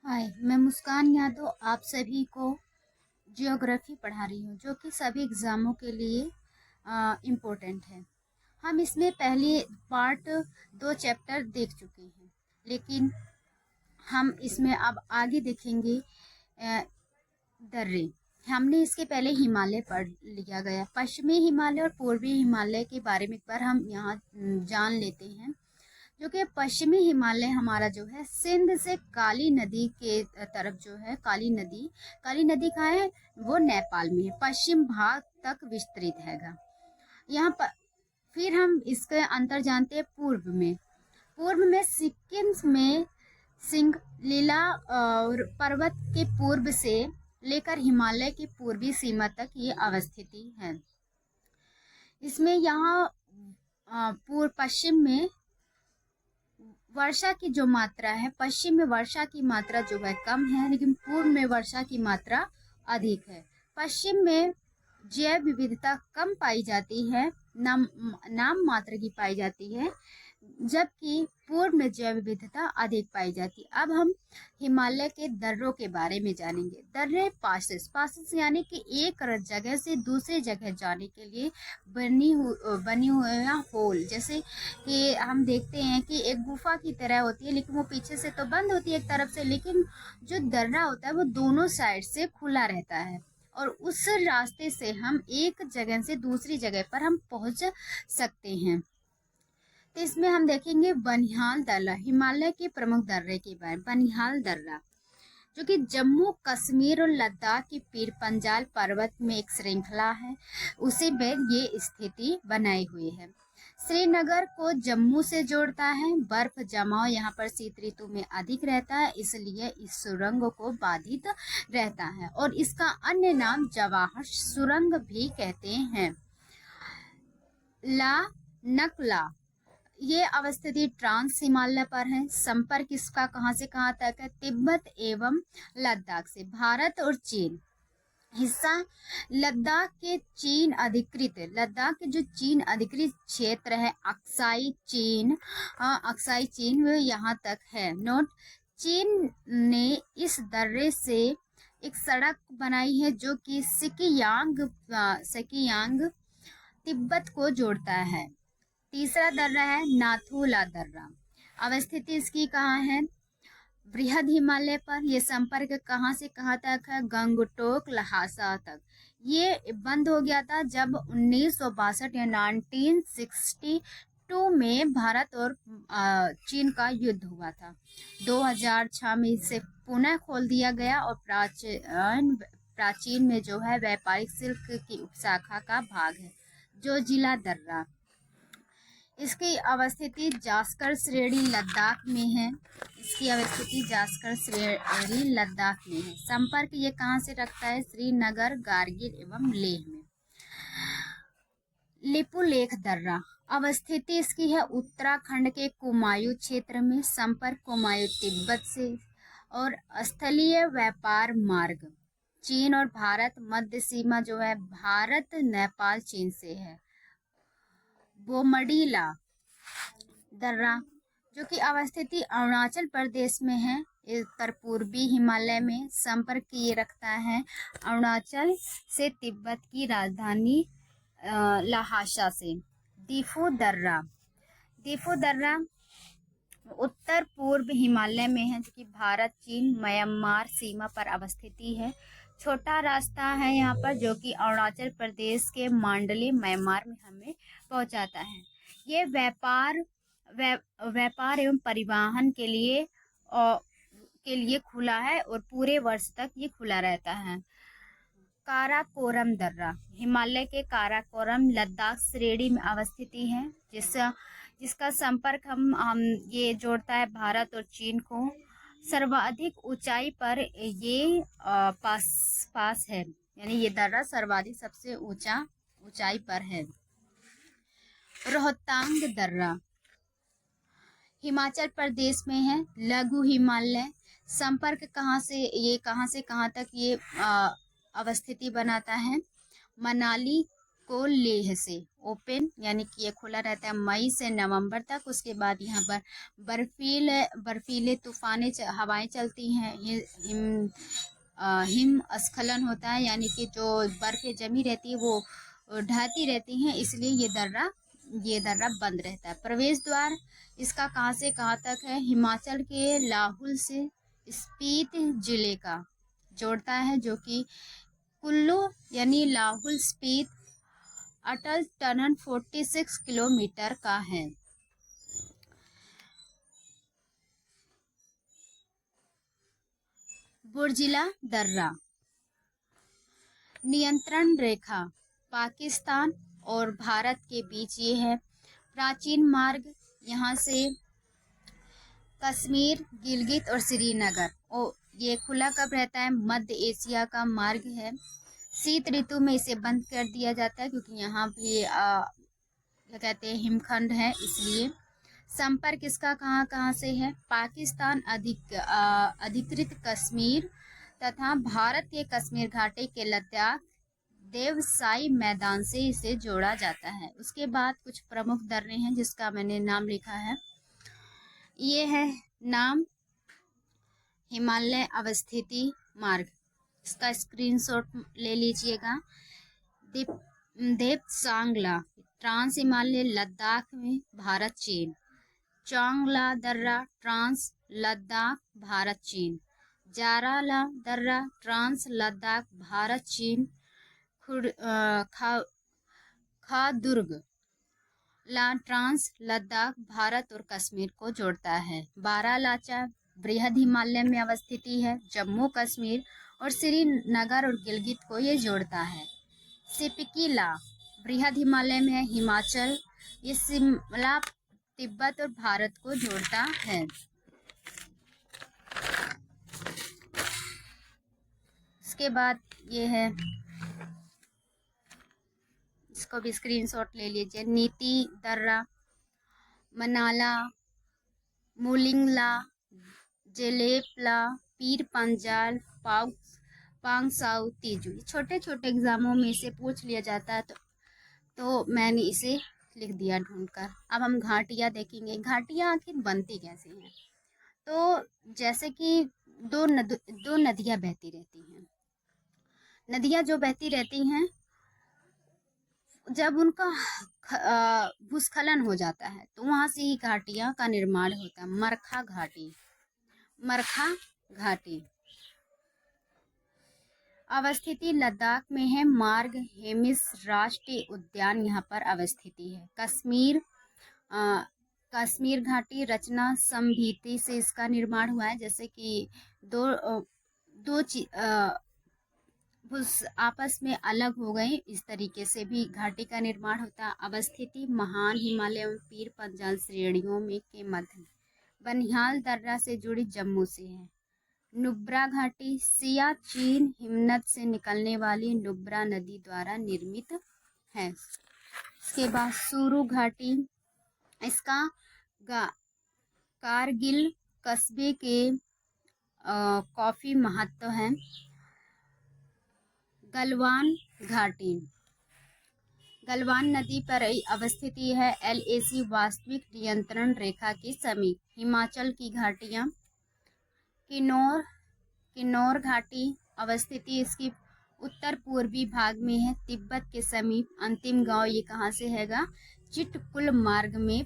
हाय, मैं मुस्कान यादव आप सभी को जियोग्राफी पढ़ा रही हूँ जो कि सभी एग्ज़ामों के लिए इम्पोर्टेंट है। हम इसमें पहले पार्ट 2 चैप्टर देख चुके हैं, लेकिन हम इसमें अब आगे देखेंगे अ, दर्रे। हमने इसके पहले हिमालय पढ़ लिया गया, पश्चिमी हिमालय और पूर्वी हिमालय के बारे में एक बार हम यहाँ जान लेते हैं। जो कि पश्चिमी हिमालय हमारा जो है सिंध से काली नदी के तरफ जो है काली नदी कहाँ है, वो नेपाल में है, पश्चिम भाग तक विस्तृत हैगा यहाँ पर। फिर हम इसके अंतर जानते हैं पूर्व में सिक्किम में सिंगलीला और पर्वत के पूर्व से लेकर हिमालय की पूर्वी सीमा तक ये अवस्थिति है। इसमें यहाँ पूर्व पश्चिम में वर्षा की जो मात्रा है, पश्चिम में वर्षा की मात्रा जो है कम है, लेकिन पूर्व में वर्षा की मात्रा अधिक है। पश्चिम में जैव विविधता कम पाई जाती है, नाम मात्र की पाई जाती है, जबकि पूर्व में जैव विविधता अधिक पाई जाती है। अब हम हिमालय के दर्रों के बारे में जानेंगे। दर्रे पासेस यानी कि एक जगह से दूसरी जगह जाने के लिए बनी हुई होल, जैसे कि हम देखते हैं कि एक गुफा की तरह होती है, लेकिन वो पीछे से तो बंद होती है एक तरफ से, लेकिन जो दर्रा होता है वो दोनों साइड से खुला रहता है और उस रास्ते से हम एक जगह से दूसरी जगह पर हम पहुंच सकते हैं। तो इसमें हम देखेंगे बनिहाल दर्रा, हिमालय के प्रमुख दर्रे के बारे में। बनिहाल दर्रा जो कि जम्मू कश्मीर और लद्दाख की पीर पंजाल पर्वत में एक श्रृंखला है, उसी में ये स्थिति बनाई हुई है। श्रीनगर को जम्मू से जोड़ता है। बर्फ जमाव यहाँ पर शीत ऋतु में अधिक रहता है, इसलिए इस सुरंग को बाधित रहता है और इसका अन्य नाम जवाहर सुरंग भी कहते हैं। ला नकला ये अवस्थिति ट्रांस हिमालय पर है। संपर्क इसका कहां से कहां तक है? तिब्बत एवं लद्दाख से। भारत और चीन हिस्सा लद्दाख के लद्दाख के जो चीन अधिकृत क्षेत्र है, अक्साई चीन वो यहाँ तक है। नोट, चीन ने इस दर्रे से एक सड़क बनाई है जो कि सिकियांग तिब्बत को जोड़ता है। तीसरा दर्रा है नाथुला दर्रा। अवस्थिति इसकी कहाँ है? बृहद हिमालय पर। यह संपर्क कहाँ से कहाँ तक है? गंगटोक लहासा तक। ये बंद हो गया था जब 1962 या 1962 में भारत और चीन का युद्ध हुआ था। 2006 में इसे पुनः खोल दिया गया और प्राचीन में जो है व्यापारिक सिल्क की उपशाखा का भाग है। जो जिला दर्रा, इसकी अवस्थिति जास्कर श्रेणी लद्दाख में है। संपर्क ये कहाँ से रखता है? श्रीनगर, कारगिल एवं लेह में। लिपुलेख दर्रा, अवस्थिति इसकी है उत्तराखंड के कुमायूं क्षेत्र में। संपर्क कुमायूं तिब्बत से और स्थलीय व्यापार मार्ग चीन और भारत। मध्य सीमा जो है भारत, नेपाल, चीन से है। बोमडीला दर्रा जो कि अवस्थिति अरुणाचल प्रदेश में है, उत्तर पूर्वी हिमालय में। संपर्क ये रखता है अरुणाचल से तिब्बत की राजधानी लहासा से। दीफू दर्रा उत्तर पूर्व हिमालय में है, जो कि भारत, चीन, म्यांमार सीमा पर अवस्थिति है। छोटा रास्ता है यहाँ पर जो कि अरुणाचल प्रदेश के मांडली, म्यांमार में हमें पहुंचाता है। ये व्यापार एवं परिवहन के लिए खुला है और पूरे वर्ष तक ये खुला रहता है। काराकोरम दर्रा, हिमालय के काराकोरम लद्दाख श्रेणी में अवस्थिति है, जिसका संपर्क हम ये जोड़ता है भारत और चीन को। सर्वाधिक ऊंचाई पर ये पास है, यानी ये दर्रा सर्वाधिक सबसे ऊंचाई पर है। रोहतांग दर्रा हिमाचल प्रदेश में है, लघु हिमालय। संपर्क कहाँ से कहाँ तक ये अवस्थिति बनाता है? मनाली को लेह से, ओपन यानी कि ये खुला रहता है मई से नवंबर तक। उसके बाद यहाँ पर बर्फीले तूफानी हवाएं चलती हैं। हिम स्खलन होता है, यानी कि जो बर्फें जमी रहती है वो ढहती रहती हैं, इसलिए ये दर्रा बंद रहता है। प्रवेश द्वार इसका कहाँ से कहाँ तक है? हिमाचल के लाहुल से स्पीति जिले का जोड़ता है, जो कि कुल्लू यानी लाहुल स्पीति अटल टनल 46 किलोमीटर का है। बुर्जिला दर्रा नियंत्रण रेखा पाकिस्तान और भारत के बीच ये है। प्राचीन मार्ग यहाँ से कश्मीर, गिलगित और श्रीनगर। ये खुला कब रहता है? मध्य एशिया का मार्ग है। शीत ऋतु में इसे बंद कर दिया जाता है, क्योंकि यहाँ भी क्या कहते हैं, हिमखंड है, इसलिए। संपर्क इसका कहाँ कहाँ से है? पाकिस्तान अधिकृत कश्मीर तथा भारत के कश्मीर घाटी के लद्दाख देवसाई मैदान से इसे जोड़ा जाता है। उसके बाद कुछ प्रमुख दर्रे हैं जिसका मैंने नाम लिखा है। ये है नाम हिमालय अवस्थिति मार्ग, इसका स्क्रीनशॉट ले लीजिएगा। देप्सांगला ट्रांस हिमालय लद्दाख में भारत चीन। चोंगला दर्रा ट्रांस लद्दाख भारत चीन। जाराला दर्रा ट्रांस लद्दाख भारत चीन। खादुर्ग ला ट्रांस लद्दाख भारत और कश्मीर को जोड़ता है। बारालाचा बृहद हिमालय में अवस्थिति है, जम्मू कश्मीर और श्रीनगर और गिलगित को ये जोड़ता है। सिपकीला बृहद हिमालय में है, हिमाचल, ये शिमला तिब्बत और भारत को जोड़ता है। इसके बाद ये है, इसको भी स्क्रीनशॉट ले लीजिए। नीति दर्रा मनाला, मुलिंगला, जेलेपला, पीर पंजाल, पांगसाउ, तीजू। छोटे छोटे एग्जामों में इसे पूछ लिया जाता है, तो मैंने इसे लिख दिया ढूंढकर। अब हम घाटियाँ देखेंगे। घाटियाँ आखिर बनती कैसे हैं? तो जैसे कि दो नदियाँ बहती रहती हैं। नदियाँ जो बहती रहती हैं, जब उनका भूस्खलन हो जाता है तो वहां से ही घाटियां का निर्माण होता है। मरखा घाटी अवस्थिति लद्दाख में है। मार्ग हेमिस राष्ट्रीय उद्यान यहाँ पर अवस्थिति है। कश्मीर घाटी रचना संभीति से इसका निर्माण हुआ है, जैसे कि दो आपस में अलग हो गए, इस तरीके से भी घाटी का निर्माण होता है। अवस्थिति महान हिमालय एवं पीर पंजाल श्रेणियों में के मध्य बनिहाल दर्रा से जुड़ी जम्मू से है। नुब्रा घाटी सियाचिन हिमनद से निकलने वाली नुब्रा नदी द्वारा निर्मित है। इसके बाद सुरू घाटी, इसका कारगिल कस्बे के काफी महत्व है। गलवान घाटी गलवान नदी पर अवस्थिति है। LAC वास्तविक नियंत्रण रेखा के समीप। हिमाचल की घाटियाँ किन्नौर घाटी अवस्थिति इसकी उत्तर पूर्वी भाग में है, तिब्बत के समीप। अंतिम गांव ये कहाँ से हैगा? चिटकुल मार्ग में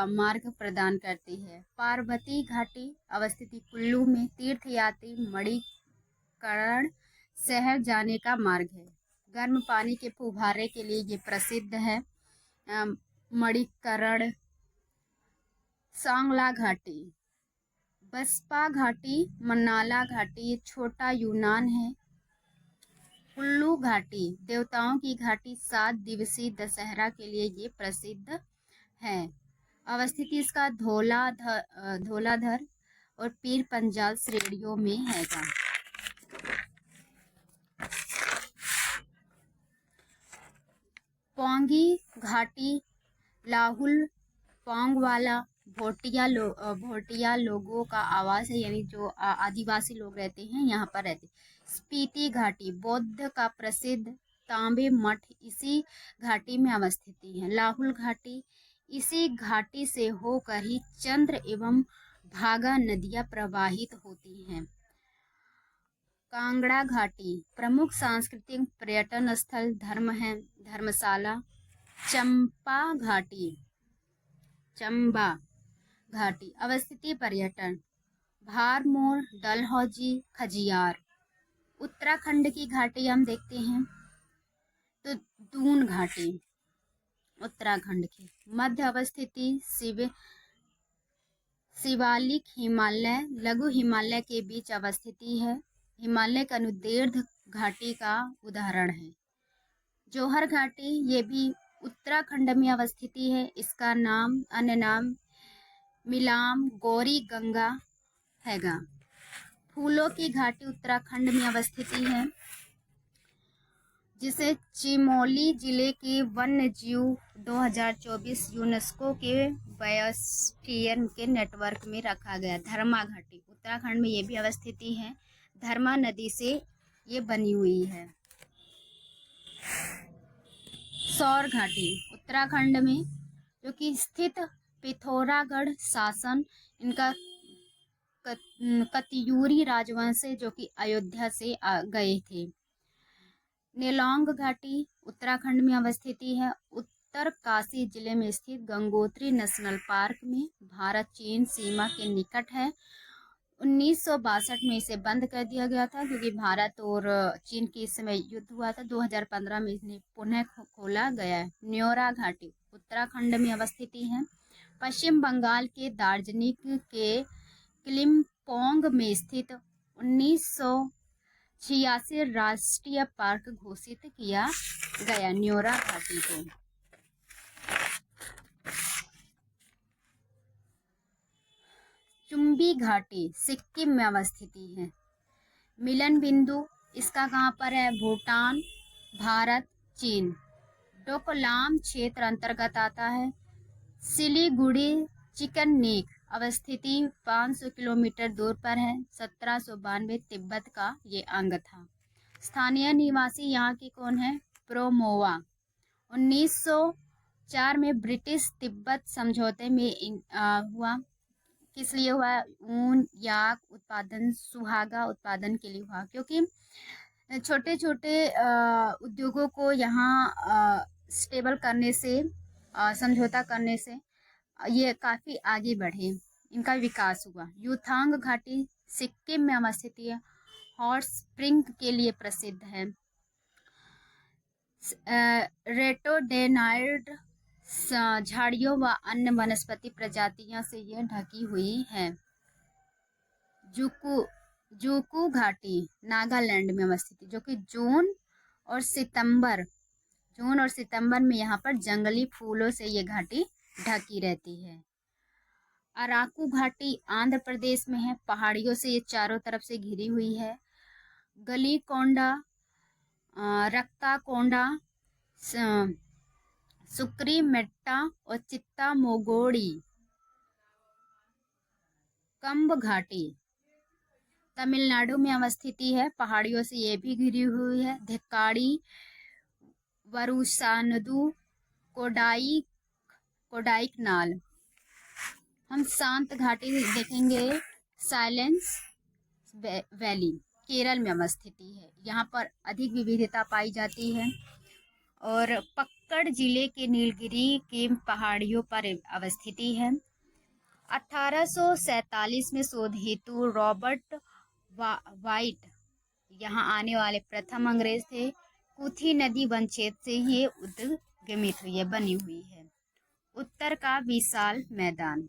मार्ग प्रदान करती है। पार्वती घाटी अवस्थिति कुल्लू में। तीर्थयात्री मणिकर्ण शहर जाने का मार्ग है। गर्म पानी के फुहारे के लिए ये प्रसिद्ध है। मणिकर्ण। सांगला घाटी, बसपा घाटी, मनाला घाटी ये छोटा यूनान है। कुल्लू घाटी देवताओं की घाटी, 7 दिवसीय दशहरा के लिए ये प्रसिद्ध है। अवस्थिति इसका धौलाधर और पीर पंजाल श्रेणियों में हैगा। पोंगी घाटी लाहुल पोंग वाला भोटिया लोगों का आवास है, यानी जो आदिवासी लोग रहते हैं यहाँ पर रहते। स्पीति घाटी बौद्ध का प्रसिद्ध तांबे मठ इसी घाटी में अवस्थित है। लाहुल घाटी, इसी घाटी से होकर ही चंद्र एवं भागा नदियां प्रवाहित होती हैं। कांगड़ा घाटी, प्रमुख सांस्कृतिक पर्यटन स्थल धर्म है धर्मशाला। चंबा घाटी अवस्थिति पर्यटन भारमोर, डलहौजी, खजियार। उत्तराखंड की घाटी हम देखते हैं तो दून घाटी उत्तराखंड की मध्य अवस्थिति शिवालिक हिमालय, लघु हिमालय के बीच अवस्थिति है। हिमालय का अनुदैर्ध्य घाटी का उदाहरण है। जौहर घाटी, ये भी उत्तराखंड में अवस्थिति है। इसका अन्य नाम मिलाम, गौरी गंगा हैगा। फूलों की घाटी उत्तराखंड में अवस्थिति है, जिसे चमोली जिले के वन्य जीव 2024 यूनेस्को के बायोस्फीयर के नेटवर्क में रखा गया। धर्मा घाटी उत्तराखंड में ये भी अवस्थिति है। धर्मा नदी से ये बनी हुई है। सौर घाटी उत्तराखंड में जो कि स्थित पिथौरागढ़ शासन, इनका कत्यूरी राजवंश से जो कि अयोध्या से गए थे। नेलोंग घाटी उत्तराखंड में अवस्थिति है। उत्तरकाशी जिले में स्थित गंगोत्री नेशनल पार्क में भारत चीन सीमा के निकट है। 1962 में इसे बंद कर दिया गया था क्योंकि भारत और चीन के इस समय युद्ध हुआ था। 2015 में इन्हें पुनः खोला गया है। न्योरा घाटी उत्तराखंड में अवस्थिति है। पश्चिम बंगाल के दार्जिलिंग के क्लिम्पोंग में स्थित 1986 राष्ट्रीय पार्क घोषित किया गया न्योरा घाटी को। चुम्बी घाटी सिक्किम में अवस्थिति है। मिलन बिंदु इसका कहाँ पर है? भूटान, भारत, चीन। डोकलाम क्षेत्र अंतर्गत आता है। सिलीगुड़ी चिकन नेक अवस्थिति 500 किलोमीटर दूर पर है। 1792 तिब्बत का ये अंग था। स्थानीय निवासी यहाँ के कौन है? प्रोमोवा। 1904 में ब्रिटिश तिब्बत समझौते में हुआ। किस लिए हुआ? ऊन, याक उत्पादन, सुहागा उत्पादन के लिए हुआ, क्योंकि छोटे छोटे उद्योगों को यहाँ स्टेबल करने से, समझौता करने से ये काफ़ी आगे बढ़े, इनका विकास हुआ। यूथांग घाटी सिक्किम में अवस्थित है। हॉट स्प्रिंग के लिए प्रसिद्ध है। रेटोडेनाइड झाड़ियों व अन्य वनस्पति प्रजातियों से यह ढकी हुई है। जुकू घाटी नागालैंड में अवस्थित है, जो कि जून और सितंबर में यहाँ पर जंगली फूलों से ये घाटी ढकी रहती है। अराकू घाटी आंध्र प्रदेश में है। पहाड़ियों से ये चारों तरफ से घिरी हुई है। गलीकोंडा, रक्काकोंडा, सुक्री मेट्टा और चित्ता मोगोड़ी। कंब घाटी तमिलनाडु में अवस्थिति है। पहाड़ियों से ये भी घिरी हुई है। धिक्कारी, वरुसानदू, कोडाइकनाल। हम शांत घाटी देखेंगे। साइलेंस वैली केरल में अवस्थिति है। यहाँ पर अधिक विविधता पाई जाती है। और पक्कड़ जिले के नीलगिरी की पहाड़ियों पर अवस्थिति है। 1847 में शोध हेतु रॉबर्ट वाइट यहाँ आने वाले प्रथम अंग्रेज थे। कुथी नदी वन क्षेत्र से ही उद्गमित हुई है, बनी हुई है। उत्तर का विशाल मैदान